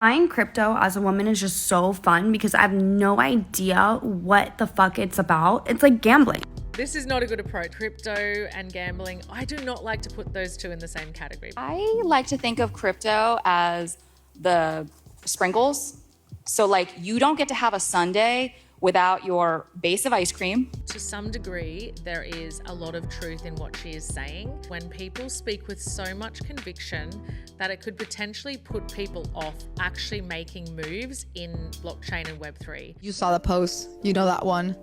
Buying crypto as a woman is just so fun because I have no idea what the fuck it's about. It's like gambling. This is not a good approach. Crypto and gambling, I do not like to put those two in the same category. I like to think of crypto as the sprinkles. So like you don't get to have a sundae without your base of ice cream. To some degree, there is a lot of truth in what she is saying. When people speak with so much conviction that it could potentially put people off actually making moves in blockchain and Web3. You saw the post, you know that one.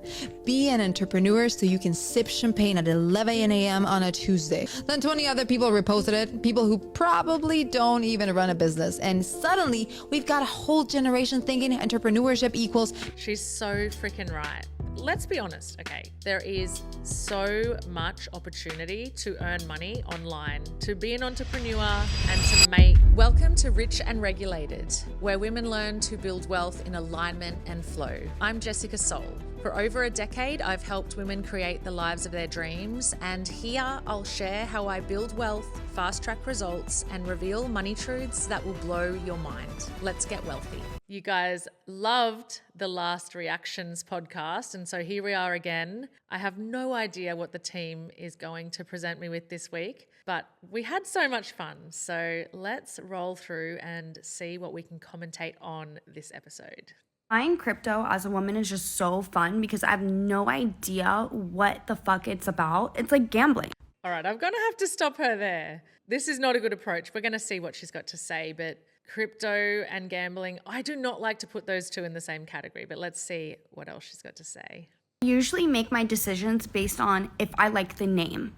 Be an entrepreneur so you can sip champagne at 11 a.m. on a Tuesday. Then 20 other people reposted it, people who probably don't even run a business. And suddenly, we've got a whole generation thinking entrepreneurship equals. She's so freaking right. Let's be honest, okay? There is so much opportunity to earn money online, to be an entrepreneur and to make. Welcome to Rich and Regulated, where women learn to build wealth in alignment and flow. I'm Jessica Soul. For over a decade, I've helped women create the lives of their dreams, and here I'll share how I build wealth, fast-track results, and reveal money truths that will blow your mind. Let's get wealthy. You guys loved the last reactions podcast, and so here we are again. I have no idea what the team is going to present me with this week, but we had so much fun. So let's roll through and see what we can commentate on this episode. Buying crypto as a woman is just so fun because I have no idea what the fuck it's about. It's like gambling. All right, I'm going to have to stop her there. This is not a good approach. We're going to see what she's got to say, but crypto and gambling, I do not like to put those two in the same category, but let's see what else she's got to say. I usually make my decisions based on if I like the name.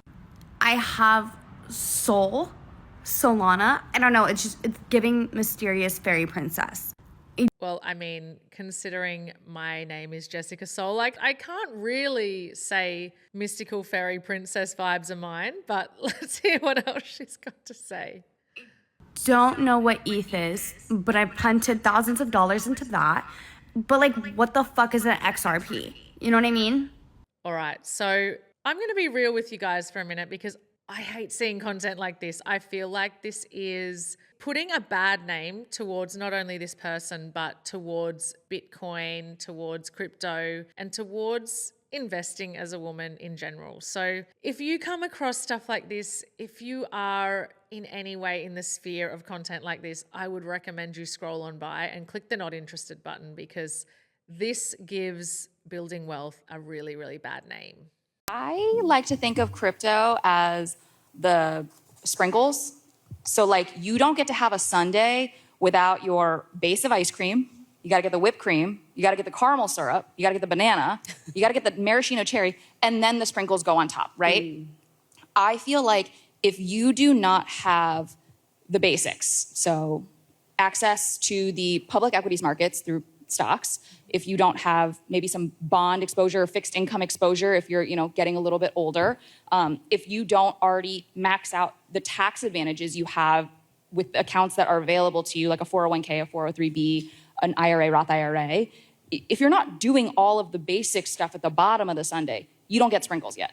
I have Solana. I don't know, it's giving mysterious fairy princess. Well, I mean, considering my name is Jessica Soul, like I can't really say mystical fairy princess vibes are mine, but let's hear what else she's got to say. Don't know what ETH is, but I've punted thousands of dollars into that. But like, what the fuck is an XRP? You know what I mean? All right, so I'm going to be real with you guys for a minute because I hate seeing content like this. I feel like this is putting a bad name towards not only this person, but towards Bitcoin, towards crypto, and towards investing as a woman in general. So if you come across stuff like this, if you are in any way in the sphere of content like this, I would recommend you scroll on by and click the not interested button because this gives building wealth a really, really bad name. I like to think of crypto as the sprinkles. So like you don't get to have a sundae without your base of ice cream. You got to get the whipped cream. You got to get the caramel syrup. You got to get the banana. You got to get the maraschino cherry. And then the sprinkles go on top, right? I feel like if you do not have the basics, so access to the public equities markets through stocks, if you don't have maybe some bond exposure or fixed income exposure, if you're getting a little bit older, if you don't already max out the tax advantages you have with accounts that are available to you, like a 401k, a 403b, an IRA, Roth IRA, if you're not doing all of the basic stuff at the bottom of the sundae, you don't get sprinkles yet.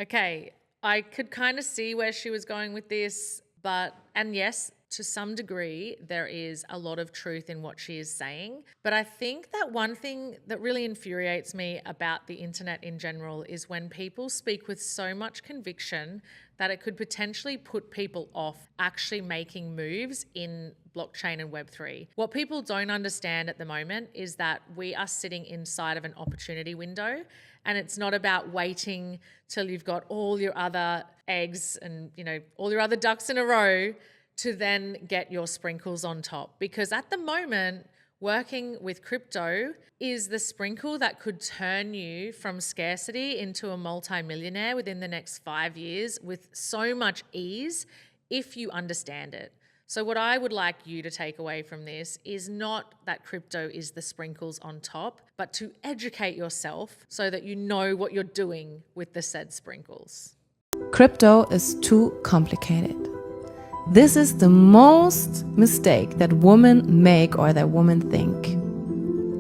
Okay, I could kind of see where she was going with this, and yes, to some degree, there is a lot of truth in what she is saying. But I think that one thing that really infuriates me about the internet in general is when people speak with so much conviction that it could potentially put people off actually making moves in blockchain and Web3. What people don't understand at the moment is that we are sitting inside of an opportunity window, and it's not about waiting till you've got all your other eggs and all your other ducks in a row to then get your sprinkles on top. Because at the moment, working with crypto is the sprinkle that could turn you from scarcity into a multimillionaire within the next 5 years with so much ease if you understand it. So what I would like you to take away from this is not that crypto is the sprinkles on top, but to educate yourself so that you know what you're doing with the said sprinkles. Crypto is too complicated. This is the most mistake that women make or that women think.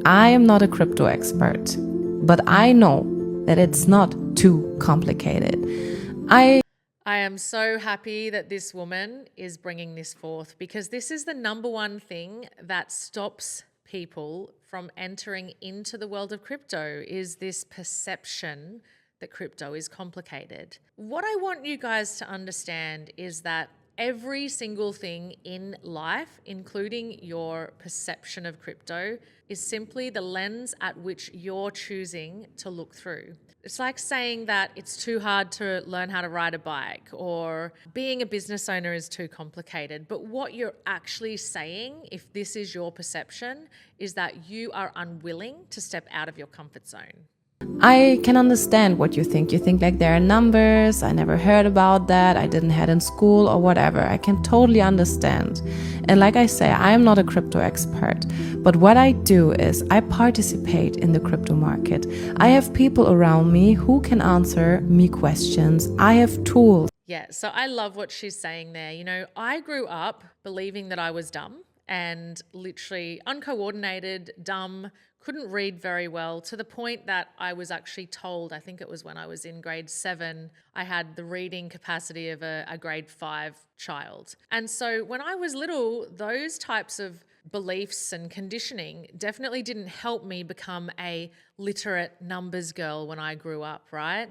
I am not a crypto expert, but I know that it's not too complicated. I am so happy that this woman is bringing this forth, because this is the number one thing that stops people from entering into the world of crypto, is this perception that crypto is complicated. What I want you guys to understand is that every single thing in life, including your perception of crypto, is simply the lens at which you're choosing to look through. It's like saying that it's too hard to learn how to ride a bike, or being a business owner is too complicated. But what you're actually saying, if this is your perception, is that you are unwilling to step out of your comfort zone. I can understand what you think. You think like there are numbers, I never heard about that, I didn't have in school or whatever. I can totally understand. And like I say, I am not a crypto expert, but what I do is I participate in the crypto market. I have people around me who can answer me questions. I have tools. Yeah, so I love what she's saying there. You know, I grew up believing that I was dumb and literally uncoordinated, dumb, couldn't read very well, to the point that I was actually told, I think it was when I was in grade 7, I had the reading capacity of a grade 5 child. And so when I was little, those types of beliefs and conditioning definitely didn't help me become a literate numbers girl when I grew up, right?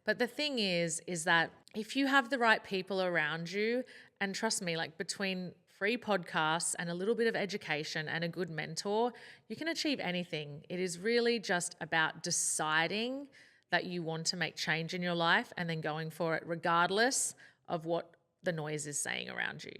But the thing is that if you have the right people around you, and trust me, like between free podcasts and a little bit of education and a good mentor, you can achieve anything. It is really just about deciding that you want to make change in your life and then going for it regardless of what the noise is saying around you.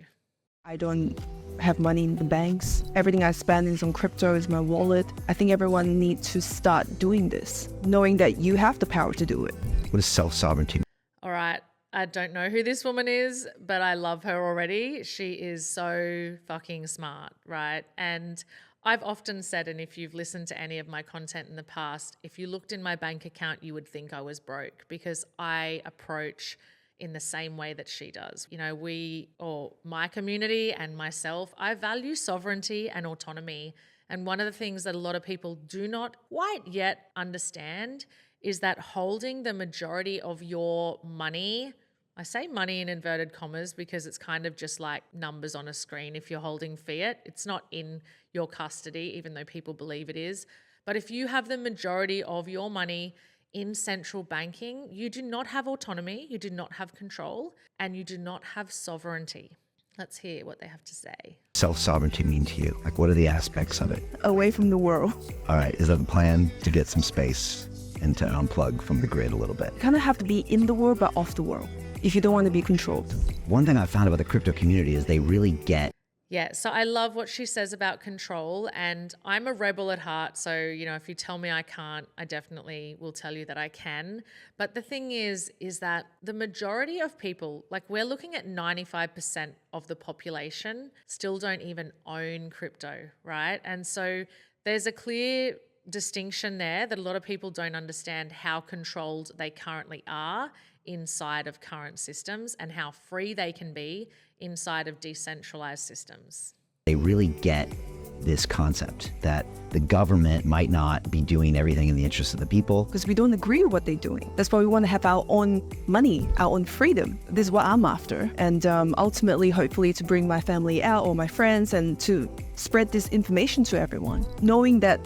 I don't have money in the banks. Everything I spend is on crypto, is my wallet. I think everyone needs to start doing this, knowing that you have the power to do it. What is self-sovereignty? All right. I don't know who this woman is, but I love her already. She is so fucking smart, right? And I've often said, and if you've listened to any of my content in the past, if you looked in my bank account, you would think I was broke, because I approach in the same way that she does. You know, my community and myself, I value sovereignty and autonomy. And one of the things that a lot of people do not quite yet understand is that holding the majority of your money, I say money in inverted commas because it's kind of just like numbers on a screen. If you're holding fiat, it's not in your custody, even though people believe it is. But if you have the majority of your money in central banking, you do not have autonomy, you do not have control, and you do not have sovereignty. Let's hear what they have to say. Self-sovereignty mean to you? Like, what are the aspects of it? Away from the world. All right, is that the plan, to get some space and to unplug from the grid a little bit? You kind of have to be in the world, but off the world, if you don't want to be controlled. One thing I found about the crypto community is they really get. Yeah, so I love what she says about control, and I'm a rebel at heart. So, you know, if you tell me I can't, I definitely will tell you that I can. But the thing is that the majority of people, like we're looking at 95% of the population still don't even own crypto, right? And so there's a clear distinction there that a lot of people don't understand how controlled they currently are inside of current systems and how free they can be inside of decentralized systems. They really get this concept that the government might not be doing everything in the interest of the people. Because we don't agree with what they're doing. That's why we want to have our own money, our own freedom. This is what I'm after. And ultimately, hopefully, to bring my family out or my friends and to spread this information to everyone, knowing that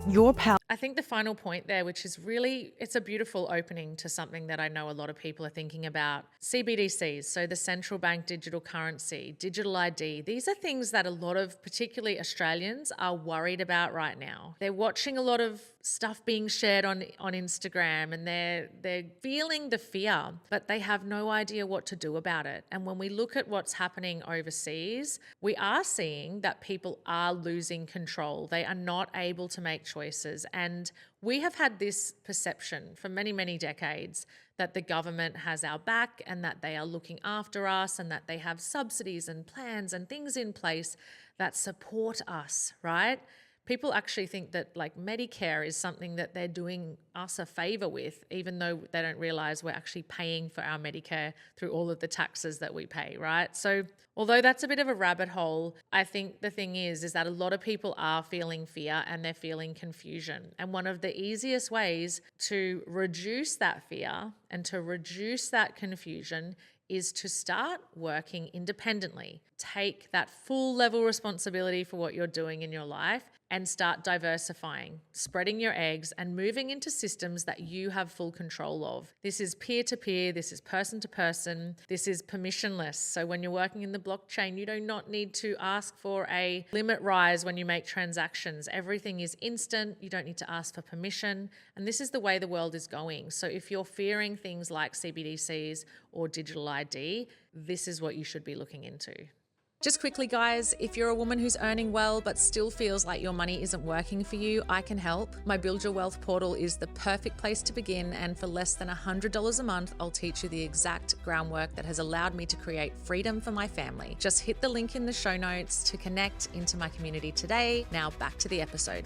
your power. I think the final point there, which is really, it's a beautiful opening to something that I know a lot of people are thinking about. CBDCs, so the central bank digital currency, digital ID. These are things that a lot of, particularly Australians, are worried about right now. They're watching a lot of stuff being shared on Instagram, and they're feeling the fear, but they have no idea what to do about it. And when we look at what's happening overseas, we are seeing that people are losing control. They are not able to make choices. And we have had this perception for many, many decades that the government has our back and that they are looking after us and that they have subsidies and plans and things in place that support us, right? People actually think that like Medicare is something that they're doing us a favor with, even though they don't realize we're actually paying for our Medicare through all of the taxes that we pay, right? So although that's a bit of a rabbit hole, I think the thing is that a lot of people are feeling fear and they're feeling confusion. And one of the easiest ways to reduce that fear and to reduce that confusion is to start working independently. Take that full level responsibility for what you're doing in your life and start diversifying, spreading your eggs and moving into systems that you have full control of. This is peer-to-peer, this is person-to-person, this is permissionless. So when you're working in the blockchain, you do not need to ask for a limit rise when you make transactions. Everything is instant, you don't need to ask for permission, and this is the way the world is going. So if you're fearing things like CBDCs or digital ID, this is what you should be looking into. Just quickly, guys, if you're a woman who's earning well but still feels like your money isn't working for you, I can help. My Build Your Wealth portal is the perfect place to begin, and for less than $100 a month, I'll teach you the exact groundwork that has allowed me to create freedom for my family. Just hit the link in the show notes to connect into my community today. Now back to the episode.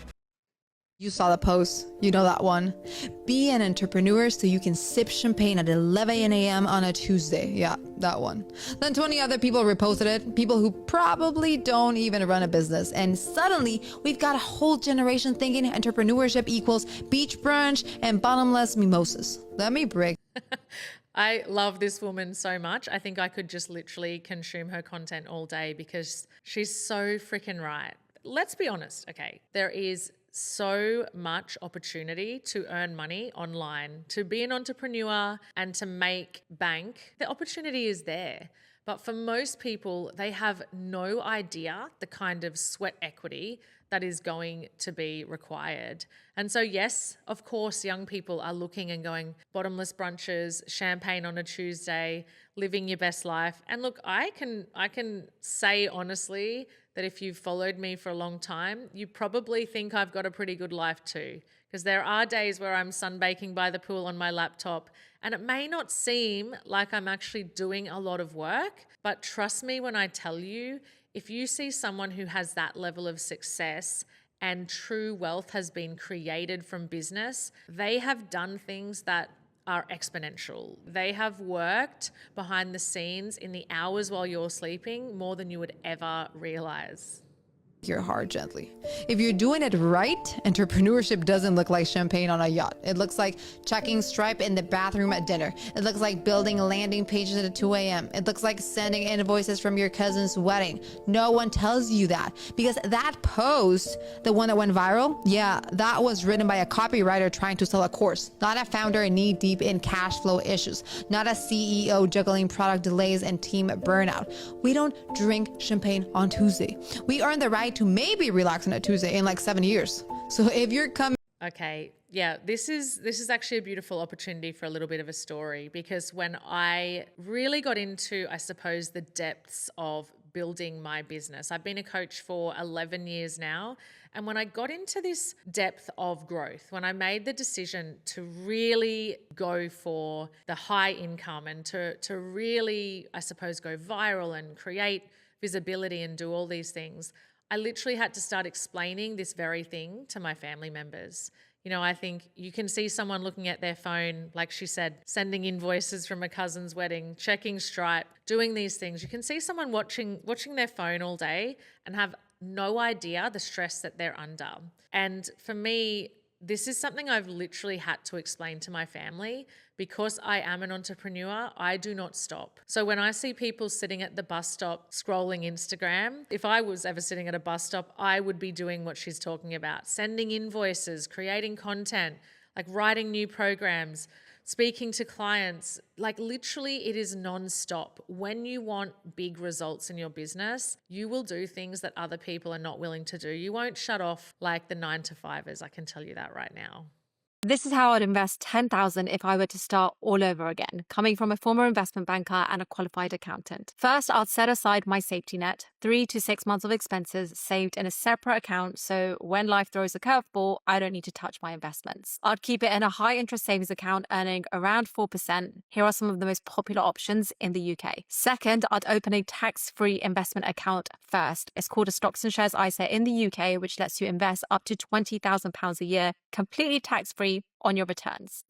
You saw the post, you know that one. Be an entrepreneur so you can sip champagne at 11 a.m. on a Tuesday. Yeah, that one. Then 20 other people reposted it, people who probably don't even run a business. And suddenly we've got a whole generation thinking entrepreneurship equals beach brunch and bottomless mimosas. Let me break. I love this woman so much. I think I could just literally consume her content all day because she's so freaking right. Let's be honest, okay? There is so much opportunity to earn money online, to be an entrepreneur and to make bank. The opportunity is there. But for most people, they have no idea the kind of sweat equity that is going to be required. And so, yes, of course, young people are looking and going bottomless brunches, champagne on a Tuesday, living your best life. And look, I can say honestly that if you've followed me for a long time, you probably think I've got a pretty good life too. Because there are days where I'm sunbaking by the pool on my laptop, and it may not seem like I'm actually doing a lot of work, but trust me when I tell you, if you see someone who has that level of success and true wealth has been created from business, they have done things that are exponential. They have worked behind the scenes in the hours while you're sleeping more than you would ever realize. Your heart gently. If you're doing it right, entrepreneurship doesn't look like champagne on a yacht. It looks like checking Stripe in the bathroom at dinner. It looks like building landing pages at 2 a.m. It looks like sending invoices from your cousin's wedding. No one tells you that because that post, the one that went viral, yeah, that was written by a copywriter trying to sell a course, not a founder knee deep in cash flow issues, not a CEO juggling product delays and team burnout. We don't drink champagne on Tuesday. We earn the right to maybe relax on a Tuesday in like 7 years. So if you're coming... Okay, yeah, this is actually a beautiful opportunity for a little bit of a story, because when I really got into, I suppose, the depths of building my business, I've been a coach for 11 years now. And when I got into this depth of growth, when I made the decision to really go for the high income and to really, I suppose, go viral and create visibility and do all these things, I literally had to start explaining this very thing to my family members. You know, I think you can see someone looking at their phone, like she said, sending invoices from a cousin's wedding, checking Stripe, doing these things. You can see someone watching their phone all day and have no idea the stress that they're under. And for me, this is something I've literally had to explain to my family. Because I am an entrepreneur, I do not stop. So when I see people sitting at the bus stop scrolling Instagram, if I was ever sitting at a bus stop, I would be doing what she's talking about, sending invoices, creating content, like writing new programs, speaking to clients. Like literally it is non-stop. When you want big results in your business, you will do things that other people are not willing to do. You won't shut off like the 9-to-5ers, I can tell you that right now. This is how I'd invest $10,000 if I were to start all over again, coming from a former investment banker and a qualified accountant. First, I'd set aside my safety net, 3 to 6 months of expenses saved in a separate account, so when life throws a curveball, I don't need to touch my investments. I'd keep it in a high interest savings account earning around 4%. Here are some of the most popular options in the UK. Second, I'd open a tax-free investment account first. It's called a stocks and shares ISA in the UK, which lets you invest up to £20,000 a year, completely tax-free on your returns.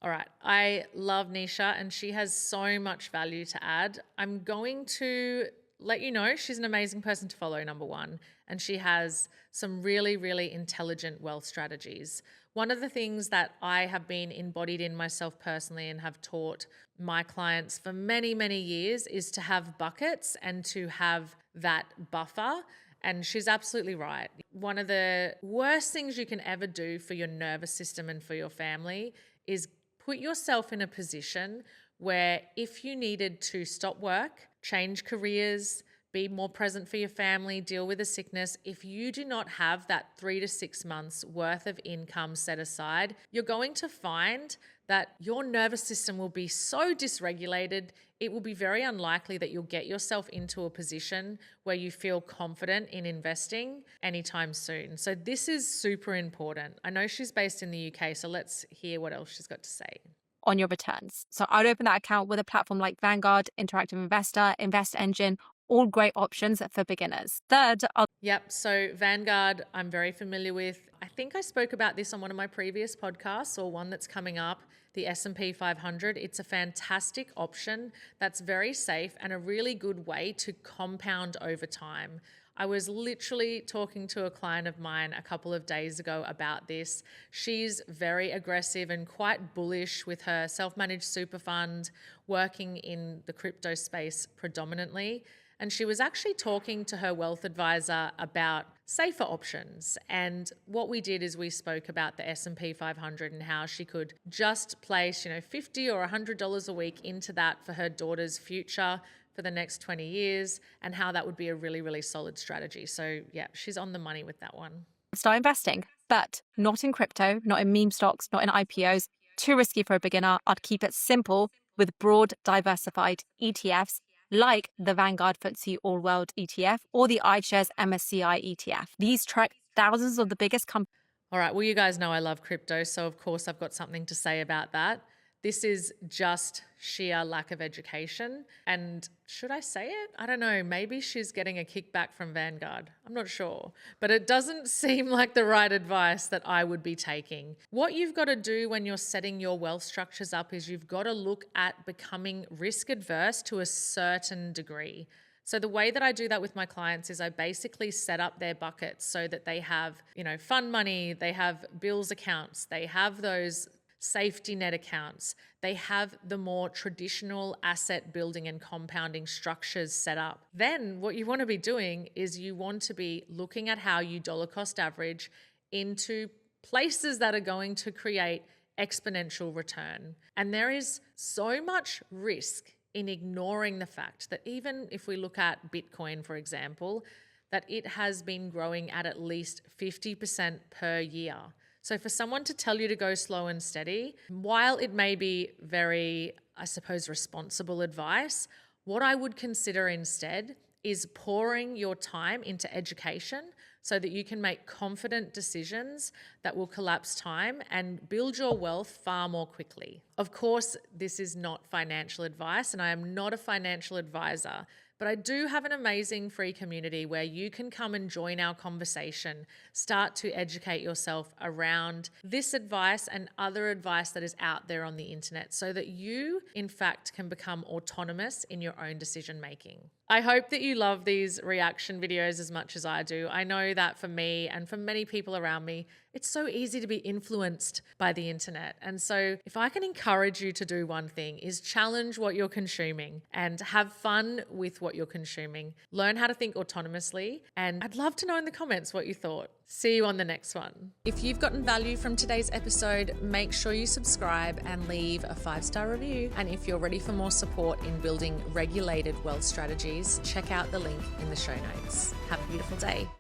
All right. I love Nisha and she has so much value to add. I'm going to let you know she's an amazing person to follow, number one. And she has some really, really intelligent wealth strategies. One of the things that I have been embodied in myself personally and have taught my clients for many, many years is to have buckets and to have that buffer. And she's absolutely right. One of the worst things you can ever do for your nervous system and for your family is put yourself in a position where if you needed to stop work, change careers, be more present for your family, deal with a sickness, if you do not have that 3 to 6 months worth of income set aside, you're going to find that your nervous system will be so dysregulated, it will be very unlikely that you'll get yourself into a position where you feel confident in investing anytime soon. So this is super important. I know she's based in the UK, so let's hear what else she's got to say. On your returns. So I'd open that account with a platform like Vanguard, Interactive Investor, Invest Engine, all great options for beginners. Third, Yep. So Vanguard, I'm very familiar with. I think I spoke about this on one of my previous podcasts or one that's coming up, the S&P 500. It's a fantastic option that's very safe and a really good way to compound over time. I was literally talking to a client of mine a couple of days ago about this. She's very aggressive and quite bullish with her self-managed super fund, working in the crypto space predominantly. And she was actually talking to her wealth advisor about safer options. And what we did is we spoke about the S&P 500 and how she could just place, $50 or $100 a week into that for her daughter's future for the next 20 years, and how that would be a really, really solid strategy. So yeah, she's on the money with that one. start investing, but not in crypto, not in meme stocks, not in IPOs. Too risky for a beginner. I'd keep it simple with broad, diversified ETFs like the Vanguard FTSE All World ETF or the iShares MSCI ETF. These track thousands of the biggest companies. All right, well, you guys know I love crypto, so of course I've got something to say about that. This is just sheer lack of education. And should I say it? I don't know. Maybe she's getting a kickback from Vanguard. I'm not sure. But it doesn't seem like the right advice that I would be taking. What you've got to do when you're setting your wealth structures up is you've got to look at becoming risk adverse to a certain degree. So the way that I do that with my clients is I basically set up their buckets so that they have, fund money, they have bills accounts, they have those safety net accounts, they have the more traditional asset building and compounding structures set up. Then what you want to be doing is you want to be looking at how you dollar cost average into places that are going to create exponential return. And there is so much risk in ignoring the fact that even if we look at Bitcoin, for example, that it has been growing at least 50% per year. So for someone to tell you to go slow and steady, while it may be very, responsible advice, what I would consider instead is pouring your time into education so that you can make confident decisions that will collapse time and build your wealth far more quickly. Of course, this is not financial advice, and I am not a financial advisor, but I do have an amazing free community where you can come and join our conversation, start to educate yourself around this advice and other advice that is out there on the internet so that you, in fact, can become autonomous in your own decision making. I hope that you love these reaction videos as much as I do. I know that for me and for many people around me, it's so easy to be influenced by the internet. And so if I can encourage you to do one thing is challenge what you're consuming and have fun with what you're consuming. Learn how to think autonomously. And I'd love to know in the comments what you thought. See you on the next one. If you've gotten value from today's episode, make sure you subscribe and leave a 5-star review. And if you're ready for more support in building regulated wealth strategies, check out the link in the show notes. Have a beautiful day.